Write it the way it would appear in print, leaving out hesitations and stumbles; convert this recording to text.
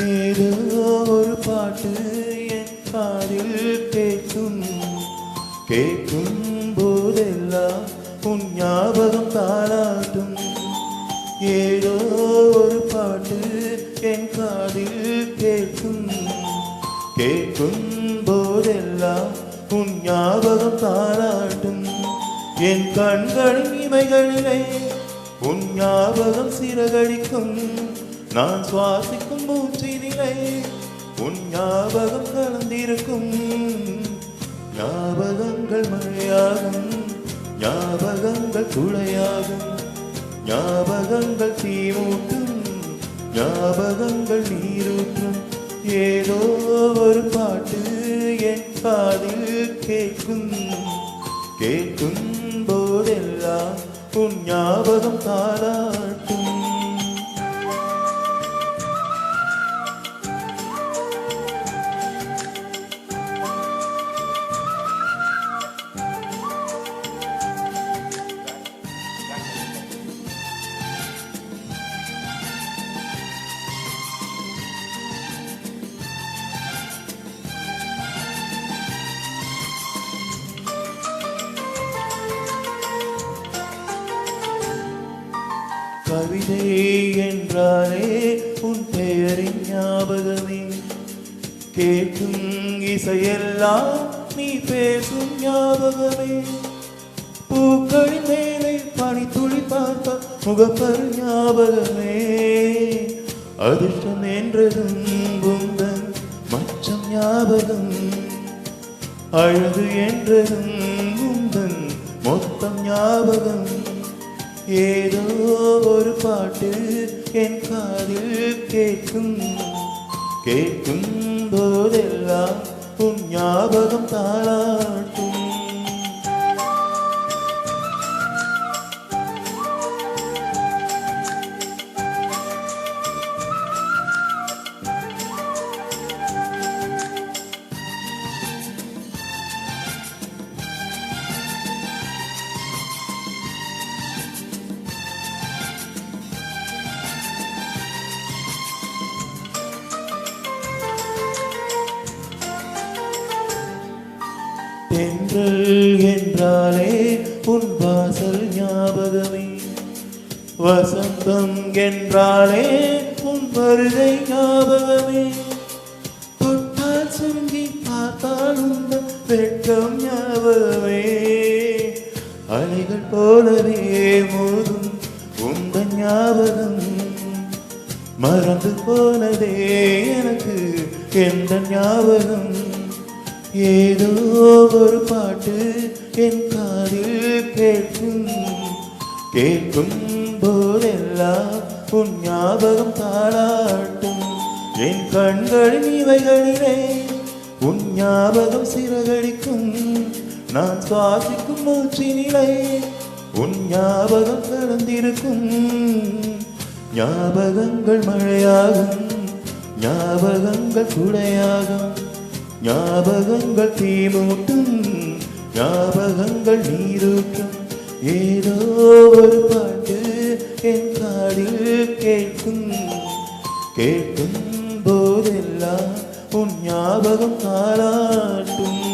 ஏதோ ஒரு பாட்டு என் காதில் கேட்கும் கேட்கும் போதெல்லாம் உன் ஞாபகம் தாளாட்டும். ஏதோ ஒரு பாட்டு என் காதில் கேட்கும் கேட்கும் போதெல்லாம் உன் ஞாபகம் தாளாட்டும். என் கண்களின் இமைகளிலே உன் ஞாபகம் சிறகடிக்கும். நான் சுவாசிக்கும் மூச்சினிலே உன் ஞாபகம் கலந்திருக்கும். ஞாபகங்கள் மழையாகும், ஞாபகங்கள் குழையாகும், ஞாபகங்கள் தீமூட்டும், ஞாபகங்கள் நீரூற்றும். ஏதோ ஒரு பாட்டு என் காதில் கேட்கும் கேட்கும் போதெல்லாம் உன் ஞாபகம் தாளாட்டும். கவிதை என்றாலே உன் பெயரின் ஞாபகமே. கேட்கும் இசையெல்லாம் நீ பேசும் ஞாபகமே. பூக்களின் மேலே பனித்துளி பார்த்த முகப்பரு ஞாபகமே. அதிர்ஷ்டம் என்றதும் உந்தன் மச்சம் ஞாபகம். அழகு என்றதும் உந்தன் மொத்தம் ஞாபகம். ஏதோ ஒரு பாட்டு என் காதில் கேட்கும் கேட்கும் போதெல்லாம் உன் ஞாபகம் தாளாட்டும். தென்றல் என்றாலே உன் வாசல் ஞாபகமே. வசந்தம் என்றாலே உன் வருகை ஞாபகமே. தொட்டால் சுருங்கி பார்த்தால் உந்தன் வெட்கம் ஞாபகமே. அலைகள் போலவே மோதும் உந்தன் ஞாபகம். மறந்து போனதே எனக்கு எந்த ஞாபகம். ஏதோ ஒரு பாட்டு என் காதில் கேட்கும் கேட்கும் போதெல்லாம் உன் ஞாபகம் தாளாட்டும். என் கண்களின் இவைகளிலே உன் ஞாபகம் சிறகடிக்கும். நான் சுவாசிக்கும் மூச்சினிலே உன் ஞாபகம் கலந்திருக்கும். ஞாபகங்கள் மழையாகும், ஞாபகங்கள் குடையாகும், ஞாபகங்கள் தீமூட்டும், ஞாபகங்கள் நீரூற்றும். ஏதோ ஒரு பாட்டு என் காதில் கேட்கும் கேட்கும் போதெல்லாம் உன் ஞாபகம் தாளாட்டும்.